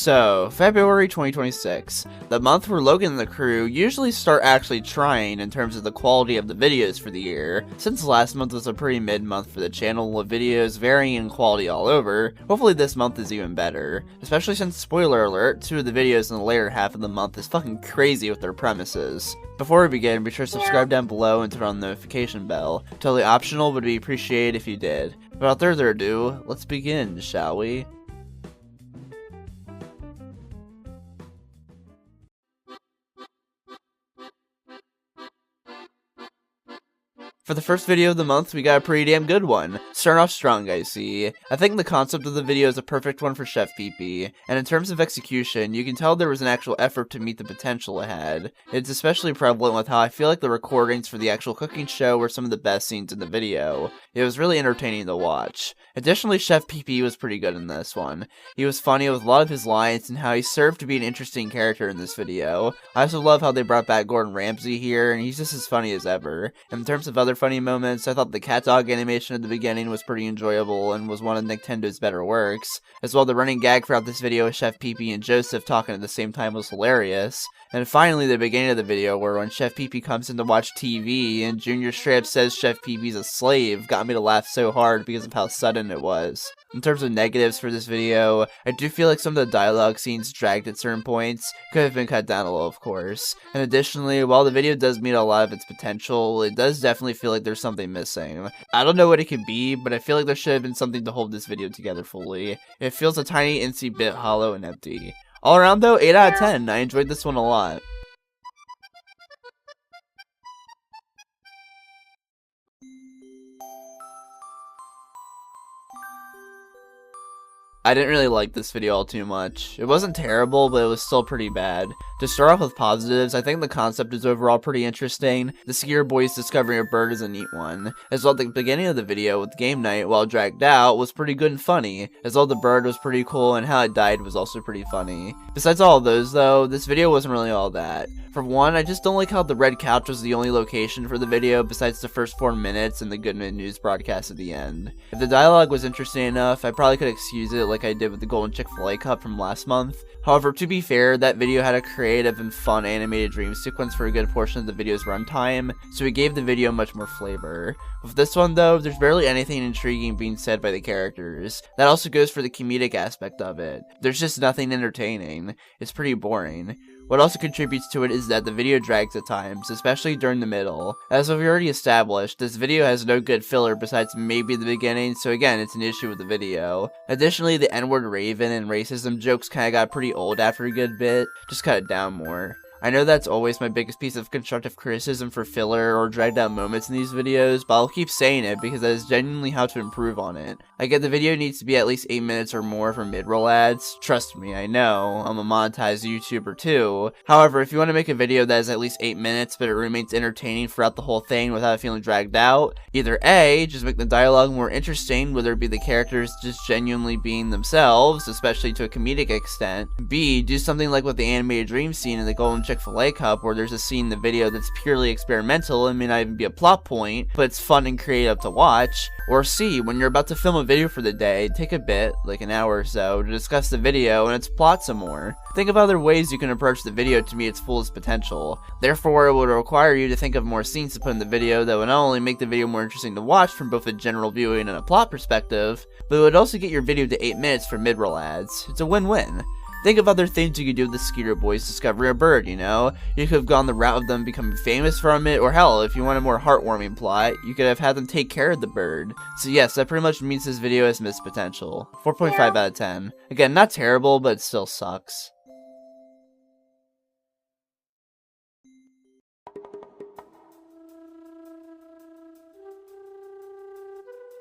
So, February 2026, the month where Logan and the crew usually start actually trying in terms of the quality of the videos for the year. Since last month was a pretty mid-month for the channel with videos varying in quality all over, hopefully this month is even better. Especially since, spoiler alert, 2 of the videos in the later half of the month is fucking crazy with their premises. Before we begin, be sure to subscribe down below and turn on the notification bell. Totally optional, but would be appreciated if you did. Without further ado, let's begin, shall we? For the first video of the month, we got a pretty damn good one. Starting off strong, I see. I think the concept of the video is a perfect one for Chef PP, and in terms of execution, you can tell there was an actual effort to meet the potential it had. It's especially prevalent with how I feel like the recordings for the actual cooking show were some of the best scenes in the video. It was really entertaining to watch. Additionally, Chef PP was pretty good in this one. He was funny with a lot of his lines and how he served to be an interesting character in this video. I also love how they brought back Gordon Ramsay here, and he's just as funny as ever. In terms of other funny moments, I thought the cat dog animation at the beginning was pretty enjoyable and was one of Nintendo's better works. As well, the running gag throughout this video with Chef PP and Joseph talking at the same time was hilarious. And finally, the beginning of the video where when Chef PP comes in to watch TV and Junior straight up says Chef PP's a slave got me to laugh so hard because of how sudden it was. In terms of negatives for this video, I do feel like some of the dialogue scenes dragged at certain points, could have been cut down a little of course. And additionally, while the video does meet a lot of its potential, it does definitely feel like there's something missing. I don't know what it could be, but I feel like there should have been something to hold this video together fully. It feels a tiny incy bit hollow and empty. All around though, 8 out of 10, I enjoyed this one a lot. I didn't really like this video all too much. It wasn't terrible, but it was still pretty bad. To start off with positives, I think the concept is overall pretty interesting. The skier boys discovering a bird is a neat one. As well, the beginning of the video with game night, while dragged out, was pretty good and funny. As well, the bird was pretty cool, and how it died was also pretty funny. Besides all of those though, this video wasn't really all that. For one, I just don't like how the red couch was the only location for the video besides the first 4 minutes and the Good News broadcast at the end. If the dialogue was interesting enough, I probably could excuse it like I did with the Golden Chick-fil-A Cup from last month. However, to be fair, that video had a creative and fun animated dream sequence for a good portion of the video's runtime, so it gave the video much more flavor. With this one though, there's barely anything intriguing being said by the characters. That also goes for the comedic aspect of it. There's just nothing entertaining. It's pretty boring. What also contributes to it is that the video drags at times, especially during the middle. As we've already established, this video has no good filler besides maybe the beginning, so again, it's an issue with the video. Additionally, the N-word Raven and racism jokes kinda got pretty old after a good bit. Just cut it down more. I know that's always my biggest piece of constructive criticism for filler or dragged out moments in these videos, but I'll keep saying it because that is genuinely how to improve on it. I get the video needs to be at least 8 minutes or more for mid-roll ads. Trust me, I know, I'm a monetized YouTuber too. However, if you want to make a video that is at least 8 minutes but it remains entertaining throughout the whole thing without feeling dragged out, either A, just make the dialogue more interesting, whether it be the characters just genuinely being themselves, especially to a comedic extent. B, do something like with the animated dream scene in the Golden Chick-fil-A Cup where there's a scene in the video that's purely experimental and may not even be a plot point, but it's fun and creative to watch. Or C, when you're about to film a video for the day, take a bit, like an hour or so, to discuss the video and its plot some more. Think of other ways you can approach the video to meet its fullest potential. Therefore, it would require you to think of more scenes to put in the video that would not only make the video more interesting to watch from both a general viewing and a plot perspective, but it would also get your video to 8 minutes for mid-roll ads. It's a win-win. Think of other things you could do with the Skeeter Boys discovering a bird, you know? You could have gone the route of them becoming famous from it, or hell, if you want a more heartwarming plot, you could have had them take care of the bird. So yes, that pretty much means this video has missed potential. 4.5 out of 10. Again, not terrible, but it still sucks.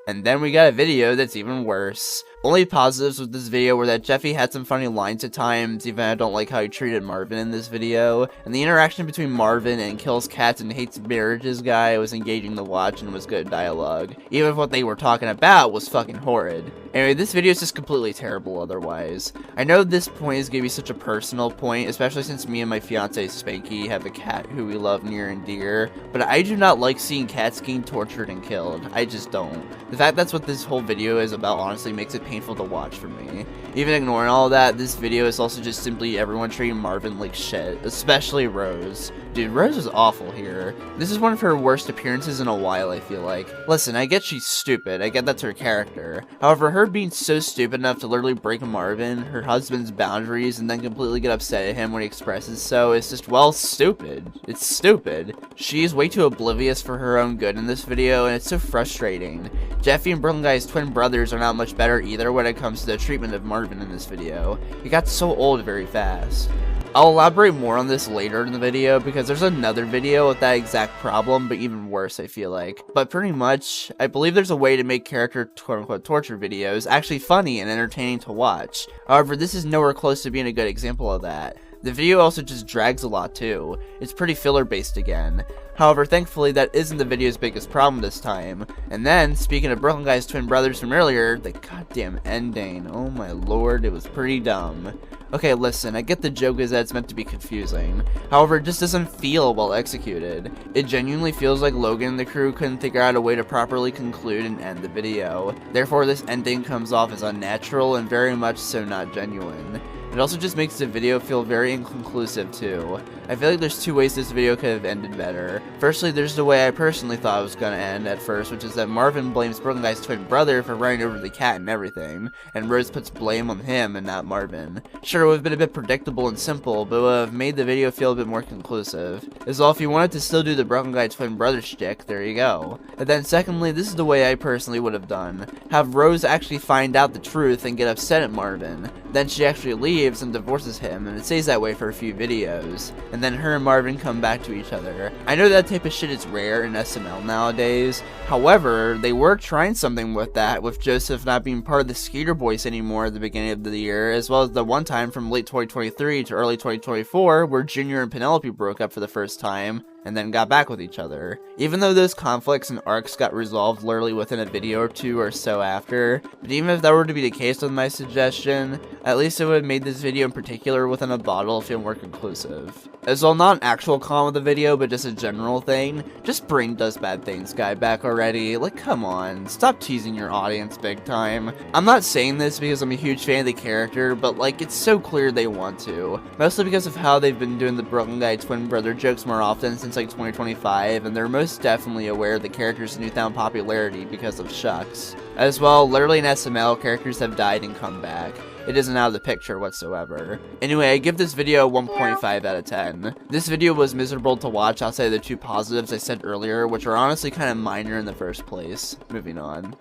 And then we got a video that's even worse. Only positives with this video were that Jeffy had some funny lines at times, even I don't like how he treated Marvin in this video, and the interaction between Marvin and kills cats and hates marriages guy was engaging to watch and was good dialogue, even if what they were talking about was fucking horrid. Anyway, this video is just completely terrible otherwise. I know this point is gonna be such a personal point, especially since me and my fiance Spanky have a cat who we love near and dear, but I do not like seeing cats getting tortured and killed. I just don't. The fact that's what this whole video is about honestly makes it painful to watch for me. Even ignoring all that, this video is also just simply everyone treating Marvin like shit, especially Rose. Dude, Rose is awful here. This is one of her worst appearances in a while, I feel like. Listen, I get she's stupid, I get that's her character. However, her being so stupid enough to literally break Marvin, her husband's boundaries, and then completely get upset at him when he expresses so, is just, well, stupid. It's stupid. She's way too oblivious for her own good in this video, and it's so frustrating. Jeffy and Brooklyn Guy's twin brothers are not much better either when it comes to the treatment of Marvin in this video. He got so old very fast. I'll elaborate more on this later in the video because there's another video with that exact problem, but even worse, I feel like. But pretty much, I believe there's a way to make character quote-unquote torture videos actually funny and entertaining to watch. However, this is nowhere close to being a good example of that. The video also just drags a lot too. It's pretty filler based again. However, thankfully that isn't the video's biggest problem this time. And then, speaking of Brooklyn Guy's twin brothers from earlier, the goddamn ending. Oh my lord, it was pretty dumb. Okay, listen, I get the joke is that it's meant to be confusing. However, it just doesn't feel well executed. It genuinely feels like Logan and the crew couldn't figure out a way to properly conclude and end the video. Therefore, this ending comes off as unnatural and very much so not genuine. It also just makes the video feel very inconclusive too. I feel like there's two ways this video could have ended better. Firstly, there's the way I personally thought it was gonna end at first, which is that Marvin blames Brooklyn Guy's twin brother for running over the cat and everything, and Rose puts blame on him and not Marvin. Sure, it would have been a bit predictable and simple, but it would have made the video feel a bit more conclusive. As well, if you wanted to still do the Brooklyn Guy twin brother shtick, there you go. And then secondly, this is the way I personally would have done. Have Rose actually find out the truth and get upset at Marvin. Then she actually leaves and divorces him, and it stays that way for a few videos. And then her and Marvin come back to each other. I know that type of shit is rare in SML nowadays. However, they were trying something with that, with Joseph not being part of the Skater Boys anymore at the beginning of the year, as well as the one time from late 2023 to early 2024 where Junior and Penelope broke up for the first time, and then got back with each other. Even though those conflicts and arcs got resolved literally within a video or two or so after, but even if that were to be the case with my suggestion, at least it would have made this video in particular within a bottle feel more conclusive. As well, not an actual comment of the video, but just a general thing, just bring Does Bad Things guy back already. Like, come on, stop teasing your audience big time. I'm not saying this because I'm a huge fan of the character, but like, it's so clear they want to. Mostly because of how they've been doing the Brooklyn Guy twin brother jokes more often since like 2025, and they're most definitely aware of the character's newfound popularity because of Shucks. As well, literally in SML, characters have died and come back. It isn't out of the picture whatsoever. Anyway, I give this video a 1.5 out of 10. This video was miserable to watch outside of the two positives I said earlier, which are honestly kind of minor in the first place. Moving on.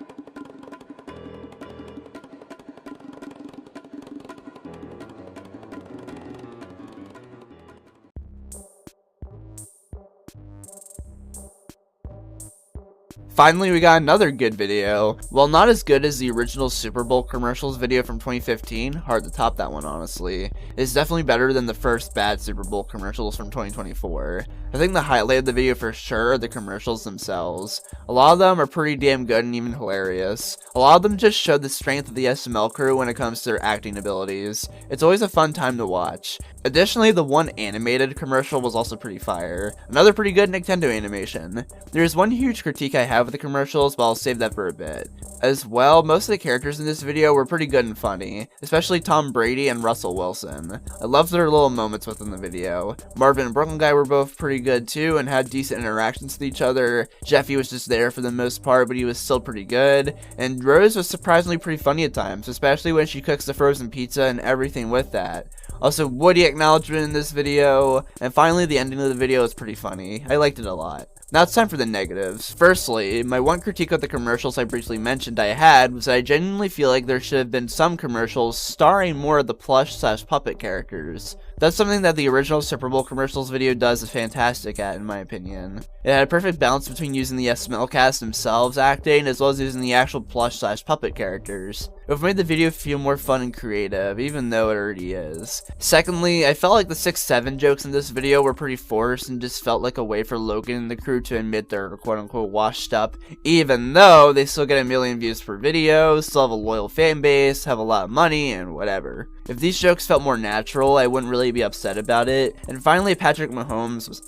Finally, we got another good video. While not as good as the original Super Bowl commercials video from 2015, hard to top that one honestly, it's definitely better than the first bad Super Bowl commercials from 2024. I think the highlight of the video for sure are the commercials themselves. A lot of them are pretty damn good and even hilarious. A lot of them just show the strength of the SML crew when it comes to their acting abilities. It's always a fun time to watch. Additionally, the one animated commercial was also pretty fire. Another pretty good Nintendo animation. There's one huge critique I have with the commercials, but I'll save that for a bit. As well, most of the characters in this video were pretty good and funny, especially Tom Brady and Russell Wilson. I loved their little moments within the video. Marvin and Brooklyn Guy were both pretty good too and had decent interactions with each other. Jeffy was just there for the most part, but he was still pretty good. And Rose was surprisingly pretty funny at times, especially when she cooks the frozen pizza and everything with that. Also, Woody acknowledgement in this video, and finally the ending of the video is pretty funny. I liked it a lot. Now it's time for the negatives. Firstly, my one critique of the commercials I briefly mentioned I had was that I genuinely feel like there should have been some commercials starring more of the plush/puppet characters. That's something that the original Super Bowl commercials video does is fantastic at, in my opinion. It had a perfect balance between using the SML cast themselves acting, as well as using the actual plush/puppet characters. It would have made the video feel more fun and creative, even though it already is. Secondly, I felt like the 6-7 jokes in this video were pretty forced and just felt like a way for Logan and the crew to admit they're quote-unquote washed up, even though they still get a million views per video, still have a loyal fan base, have a lot of money, and whatever. If these jokes felt more natural, I wouldn't really be upset about it. And finally, Patrick Mahomes was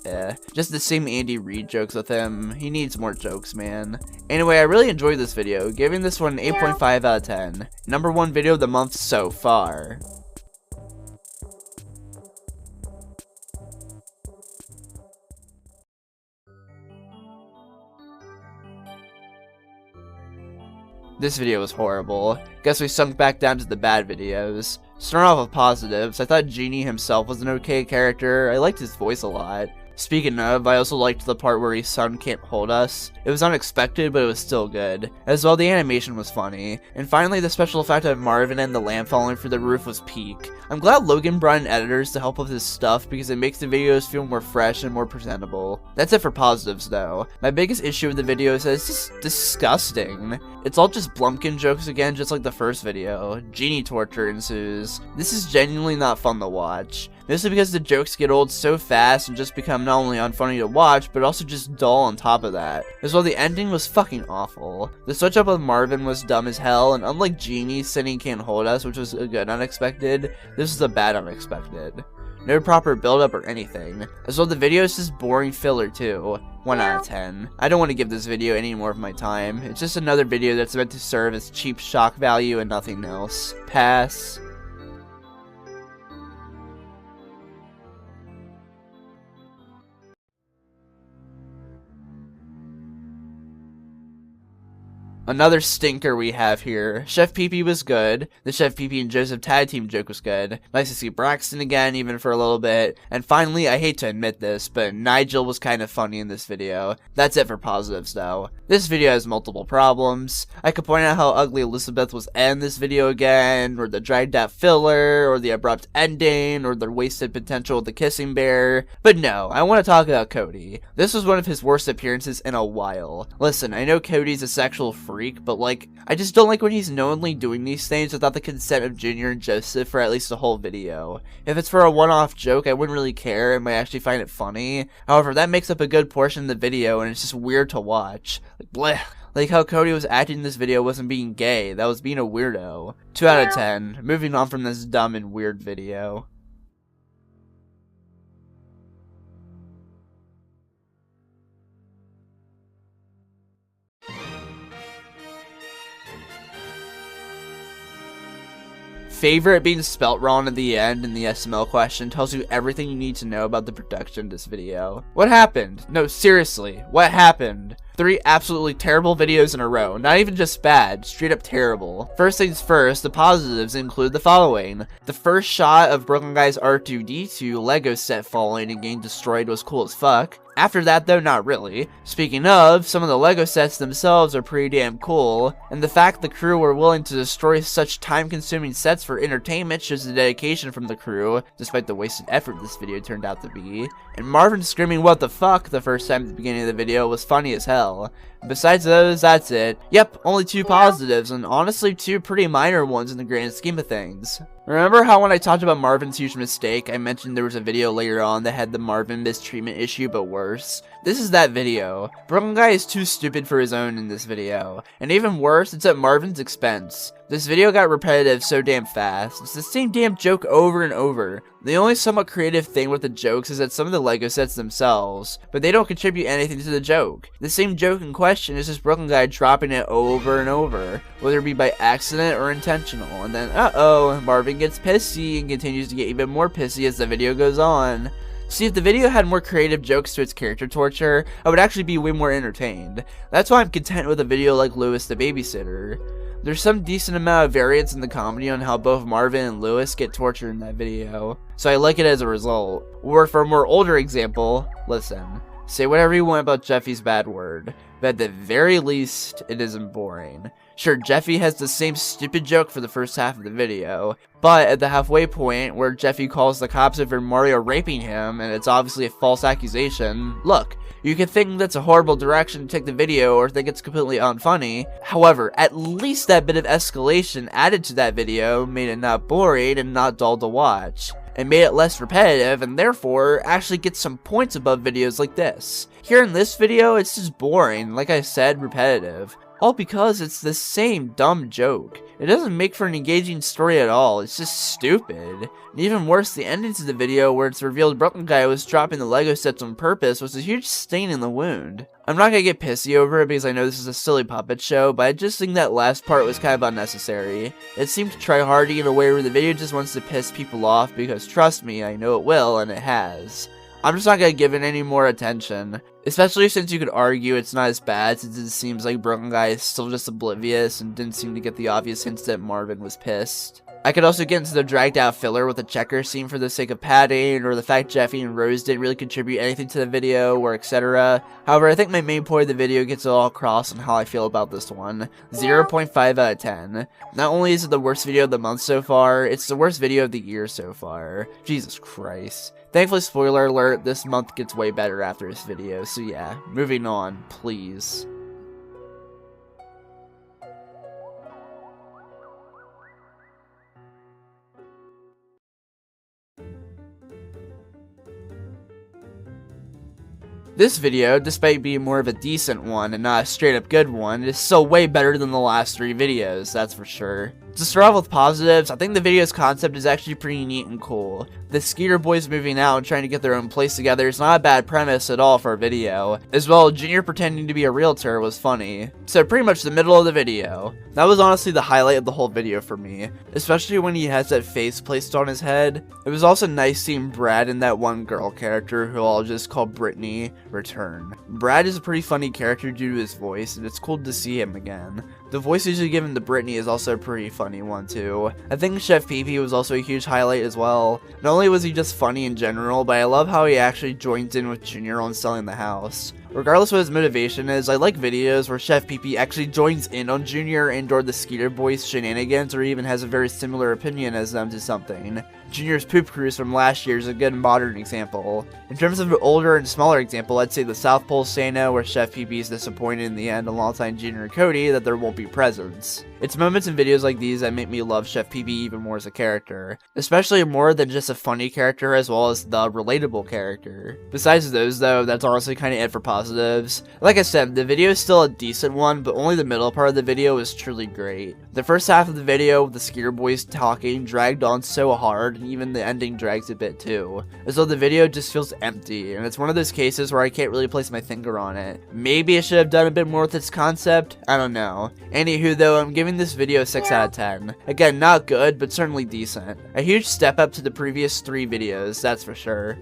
just the same Andy Reid jokes with him. He needs more jokes, man. Anyway, I really enjoyed this video, giving this one an 8.5 out of 10. #1 video of the month so far. This video was horrible. Guess we sunk back down to the bad videos. Starting off with positives, I thought Genie himself was an okay character. I liked his voice a lot. Speaking of, I also liked the part where his son can't hold us. It was unexpected, but it was still good. As well, the animation was funny. And finally, the special effect of Marvin and the lamp falling through the roof was peak. I'm glad Logan brought in editors to help with his stuff because it makes the videos feel more fresh and more presentable. That's it for positives though. My biggest issue with the video is that it's just disgusting. It's all just Blumpkin jokes again, just like the first video. Genie torture ensues. This is genuinely not fun to watch. Mostly because the jokes get old so fast and just become not only unfunny to watch, but also just dull on top of that. As well, the ending was fucking awful. The switch up with Marvin was dumb as hell, and unlike Genie, Cindy can't hold us, which was a good unexpected, this is a bad unexpected. No proper build up or anything. As well, the video is just boring filler too. 1 out of 10. I don't want to give this video any more of my time. It's just another video that's meant to serve as cheap shock value and nothing else. Pass. Another stinker we have here. Chef Pee-Pee was good. The Chef Pee-Pee and Joseph tag team joke was good. Nice to see Braxton again, even for a little bit. And finally, I hate to admit this, but Nigel was kind of funny in this video. That's it for positives though. This video has multiple problems. I could point out how ugly Elizabeth was in this video again, or the dragged out filler, or the abrupt ending, or the wasted potential of the kissing bear. But no, I want to talk about Cody. This was one of his worst appearances in a while. Listen, I know Cody's a sexual freak, but like, I just don't like when he's knowingly doing these things without the consent of Junior and Joseph for at least the whole video. If it's for a one-off joke, I wouldn't really care and might actually find it funny. However, that makes up a good portion of the video and it's just weird to watch. Like, bleh. Like how Cody was acting in this video wasn't being gay, that was being a weirdo. 2 out of 10. Moving on from this dumb and weird video. Favorite being spelt wrong at the end in the SML question tells you everything you need to know about the production of this video. What happened? No, seriously, what happened? 3 absolutely terrible videos in a row. Not even just bad, straight up terrible. First things first, the positives include the following. The first shot of Brooklyn Guy's R2-D2 Lego set falling and getting destroyed was cool as fuck. After that though, not really. Speaking of, some of the Lego sets themselves are pretty damn cool, and the fact the crew were willing to destroy such time-consuming sets for entertainment shows the dedication from the crew, despite the wasted effort this video turned out to be. And Marvin screaming "what the fuck" the first time at the beginning of the video was funny as hell. Besides those, that's it. Yep, only 2 positives, and honestly 2 pretty minor ones in the grand scheme of things. Remember how when I talked about Marvin's huge mistake, I mentioned there was a video later on that had the Marvin mistreatment issue but worse? This is that video. Brooklyn Guy is too stupid for his own in this video. And even worse, it's at Marvin's expense. This video got repetitive so damn fast. It's the same damn joke over and over. The only somewhat creative thing with the jokes is that some of the Lego sets themselves, but they don't contribute anything to the joke. The same joke in question is just Brooklyn Guy dropping it over and over, whether it be by accident or intentional, and then uh-oh, Marvin gets pissy and continues to get even more pissy as the video goes on. See, if the video had more creative jokes to its character torture, I would actually be way more entertained. That's why I'm content with a video like Lewis the Babysitter. There's some decent amount of variance in the comedy on how both Marvin and Lewis get tortured in that video, so I like it as a result. Or for a more older example, listen. Say whatever you want about Jeffy's bad word, but at the very least, it isn't boring. Sure, Jeffy has the same stupid joke for the first half of the video, but at the halfway point, where Jeffy calls the cops over Mario raping him, and it's obviously a false accusation, look, you could think that's a horrible direction to take the video or think it's completely unfunny. However, at least that bit of escalation added to that video made it not boring and not dull to watch. It made it less repetitive and therefore actually gets some points above videos like this. Here in this video, it's just boring, like I said, repetitive. all because it's the same dumb joke. It doesn't make for an engaging story at all, it's just stupid. And even worse, the ending to the video where it's revealed Brooklyn Guy was dropping the Lego sets on purpose was a huge stain in the wound. I'm not gonna get pissy over it because I know this is a silly puppet show, but I just think that last part was kind of unnecessary. It seemed tryhardy in a way where the video just wants to piss people off because trust me, I know it will, and it has. I'm just not gonna give it any more attention, especially since you could argue it's not as bad since it seems like Brooklyn Guy is still just oblivious and didn't seem to get the obvious hints that Marvin was pissed. I could also get into the dragged out filler with the checker scene for the sake of padding, or the fact Jeffy and Rose didn't really contribute anything to the video, or etc. However, I think my main point of the video gets it all across on how I feel about this one. 0.5 out of 10. Not only is it the worst video of the month so far, it's the worst video of the year so far. Jesus Christ. Thankfully, spoiler alert, this month gets way better after this video, so yeah, moving on, please. This video, despite being more of a decent one and not a straight up good one, is still way better than the last 3 videos, that's for sure. To start off with positives, I think the video's concept is actually pretty neat and cool. The Skeeter boys moving out and trying to get their own place together is not a bad premise at all for a video. As well, Junior pretending to be a realtor was funny. So pretty much the middle of the video. That was honestly the highlight of the whole video for me, especially when he has that face placed on his head. It was also nice seeing Brad and that one girl character who I'll just call Brittany return. Brad is a pretty funny character due to his voice, and it's cool to see him again. The voice usually given to Brittany is also a pretty funny one too. I think Chef Pee was also a huge highlight as well. Not only was he just funny in general, but I love how he actually joins in with Junior on selling the house. Regardless what his motivation is, I like videos where Chef Pee actually joins in on Junior and or the Skeeter Boys shenanigans, or even has a very similar opinion as them to something. Junior's poop cruise from last year is a good modern example. In terms of an older and smaller example, I'd say the South Pole Santa, where Chef Pee is disappointed in the end alongside Junior and Cody that there won't be presents. It's moments in videos like these that make me love Chef Pee even more as a character, especially more than just a funny character as well as the relatable character. Besides those though, that's honestly kinda it for positives. Like I said, the video is still a decent one, but only the middle part of the video is truly great. The first half of the video with the Skeeter Boys talking dragged on so hard, and even the ending drags a bit too, as though the video just feels empty, and it's one of those cases where I can't really place my finger on it. Maybe it should have done a bit more with its concept, I don't know. Anywho though, I'm giving this video a 6 out of 10. Again, not good, but certainly decent. A huge step up to the previous 3 videos, that's for sure.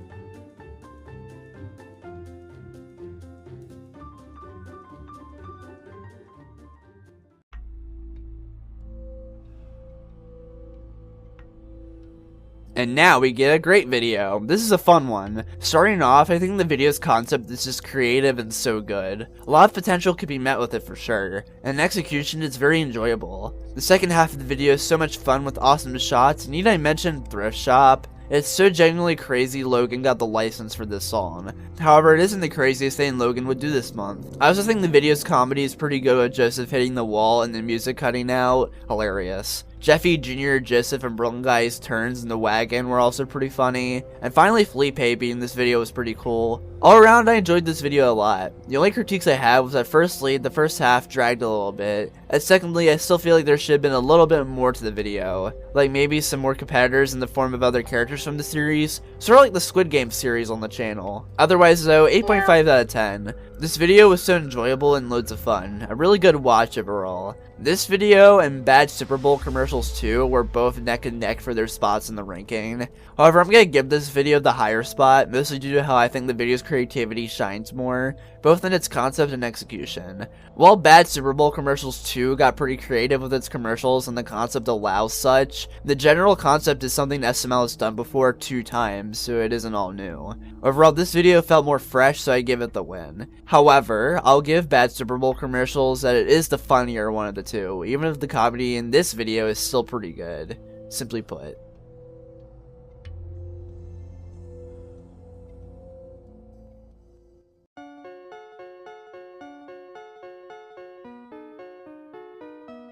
And now we get a great video. This is a fun one. Starting off, I think the video's concept is just creative and so good. A lot of potential could be met with it for sure, and in execution it's very enjoyable. The second half of the video is so much fun with awesome shots. Need I mention Thrift Shop? It's so genuinely crazy Logan got the license for this song. However, it isn't the craziest thing Logan would do this month. I also think the video's comedy is pretty good with Joseph hitting the wall and the music cutting out. Hilarious. Jeffy, Junior, Joseph, and Brooklyn Guy's turns in the wagon were also pretty funny. And finally, Felipe being in this video was pretty cool. All around, I enjoyed this video a lot. The only critiques I had was that firstly, the first half dragged a little bit. And secondly, I still feel like there should have been a little bit more to the video. Like maybe some more competitors in the form of other characters from the series. Sort of like the Squid Game series on the channel. Otherwise though, 8.5 out of 10. This video was so enjoyable and loads of fun. A really good watch overall. This video and Bad Super Bowl commercials too were both neck and neck for their spots in the ranking. However, I'm gonna give this video the higher spot, mostly due to how I think the video's creativity shines more, both in its concept and execution. While Bad Super Bowl commercials 2 got pretty creative with its commercials and the concept allows such, the general concept is something SML has done before 2 times, so it isn't all new. Overall, this video felt more fresh, so I give it the win. However, I'll give Bad Super Bowl commercials that it is the funnier one of the two, even if the comedy in this video is still pretty good. Simply put.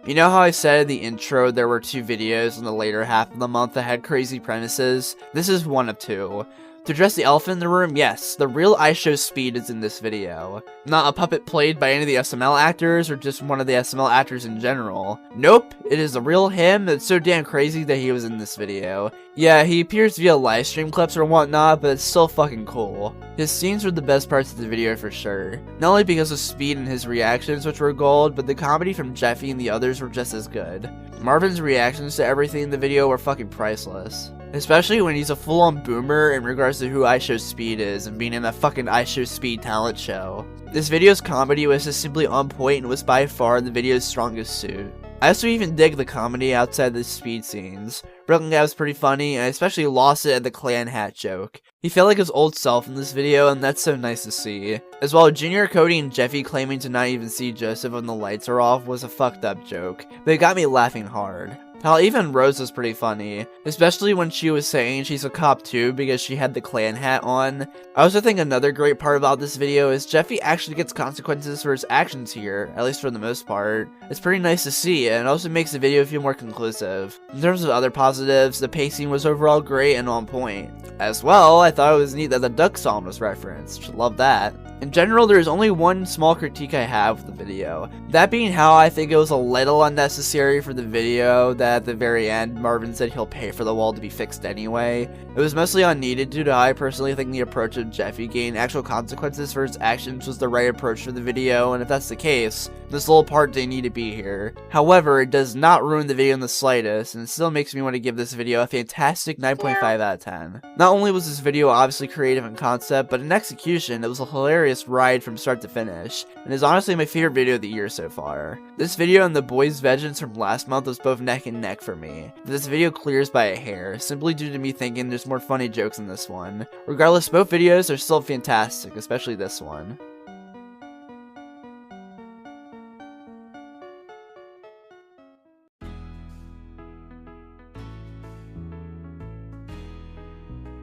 You know how I said in the intro there were 2 videos in the later half of the month that had crazy premises? This is one of 2. To address the elephant in the room, yes, the real iShowSpeed is in this video. Not a puppet played by any of the SML actors or just one of the SML actors in general. Nope, it is the real him that's so damn crazy that he was in this video. Yeah, he appears via livestream clips or whatnot, but it's still fucking cool. His scenes were the best parts of the video for sure. Not only because of Speed and his reactions, which were gold, but the comedy from Jeffy and the others were just as good. Marvin's reactions to everything in the video were fucking priceless. Especially when he's a full-on boomer in regards to who iShowSpeed is and being in a fucking iShowSpeed talent show. This video's comedy was just simply on point and was by far the video's strongest suit. I also even dig the comedy outside the Speed scenes. Brooklyn Guy was pretty funny, and I especially lost it at the clan hat joke. He felt like his old self in this video, and that's so nice to see. As well, Junior, Cody, and Jeffy claiming to not even see Joseph when the lights are off was a fucked up joke, but it got me laughing hard. Hell, even Rose was pretty funny, especially when she was saying she's a cop too because she had the clan hat on. I also think another great part about this video is Jeffy actually gets consequences for his actions here, at least for the most part. It's pretty nice to see, and it also makes the video feel more conclusive. In terms of other positives, the pacing was overall great and on point. As well, I thought it was neat that the duck song was referenced. Love that. In general, there is only one small critique I have with the video. That being how I think it was a little unnecessary for the video that at the very end, Marvin said he'll pay for the wall to be fixed anyway. It was mostly unneeded due to how I personally think the approach of Jeffy getting actual consequences for his actions was the right approach for the video, and if that's the case, this little part didn't need to be here. However, it does not ruin the video in the slightest, and it still makes me want to give this video a fantastic 9.5 out of 10. Not only was this video obviously creative in concept, but in execution, it was a hilarious ride from start to finish, and is honestly my favorite video of the year so far. This video and the boys' vengeance from last month was both neck and neck for me. This video clears by a hair, simply due to me thinking there's more funny jokes in this one. Regardless, both videos are still fantastic, especially this one.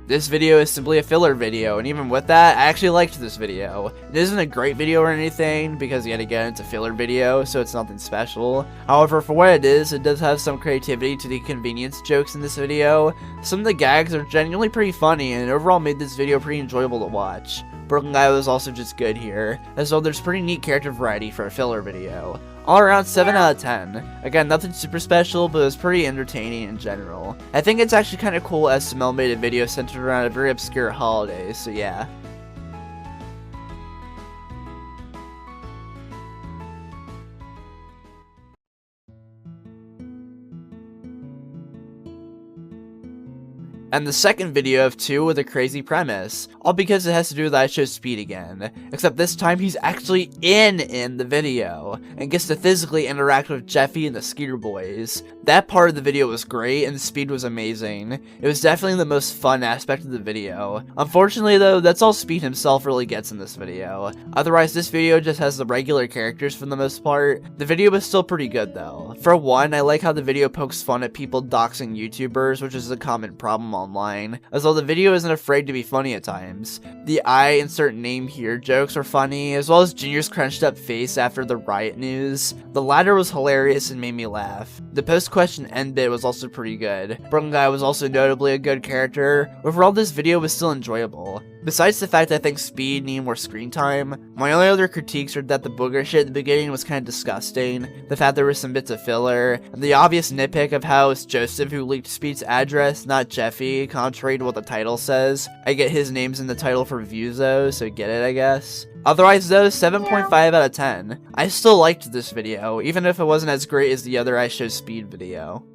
This video is simply a filler video, and even with that, I actually liked this video. It isn't a great video or anything, because yet again, it's a filler video, so it's nothing special. However, for what it is, it does have some creativity to the convenience jokes in this video. Some of the gags are genuinely pretty funny, and overall made this video pretty enjoyable to watch. Brooklyn Guy was also just good here, as well there's pretty neat character variety for a filler video. All around 7 out of 10. Again, nothing super special, but it was pretty entertaining in general. I think it's actually kind of cool SML made a video centered around a very obscure holiday, so yeah. And the second video of 2 with a crazy premise, all because it has to do with iShowSpeed again, except this time he's actually in the video, and gets to physically interact with Jeffy and the Skeeter Boys. That part of the video was great, and the speed was amazing. It was definitely the most fun aspect of the video. Unfortunately though, that's all Speed himself really gets in this video. Otherwise, this video just has the regular characters for the most part. The video was still pretty good though. For one, I like how the video pokes fun at people doxing YouTubers, which is a common problem online, as though the video isn't afraid to be funny at times. The I insert name here jokes are funny, as well as Junior's crunched up face after the riot news. The latter was hilarious and made me laugh. The post-question end bit was also pretty good. Brooklyn Guy was also notably a good character. Overall, this video was still enjoyable. Besides the fact I think Speed needed more screen time, my only other critiques are that the booger shit at the beginning was kind of disgusting, the fact there were some bits of filler, and the obvious nitpick of how it's Joseph who leaked Speed's address, not Jeffy, contrary to what the title says. I get his name's in the title for views though, so get it I guess. Otherwise though, 7.5 out of 10. I still liked this video, even if it wasn't as great as the other iShowSpeed video.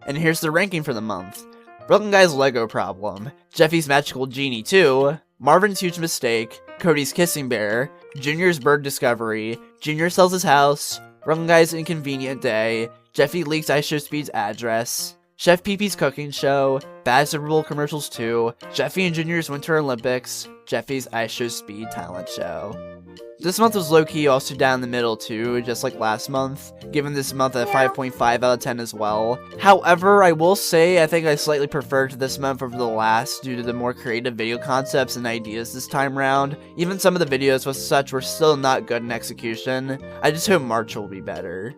And here's the ranking for the month. Brooklyn Guy's Lego Problem, Jeffy's Magical Genie 2, Marvin's Huge Mistake, Cody's Kissing Bear, Junior's Bird Discovery, Junior Sells His House, Brooklyn Guy's Inconvenient Day, Jeffy Leaks iShowSpeed's address, Chef Pee-Pee's Cooking Show, Bad Super Bowl Commercials 2, Jeffy and Junior's Winter Olympics, Jeffy's iShowSpeed Talent Show. This month was low-key also down the middle too, just like last month, giving this month a 5.5 out of 10 as well. However, I will say I think I slightly preferred this month over the last due to the more creative video concepts and ideas this time round. Even some of the videos with such were still not good in execution. I just hope March will be better.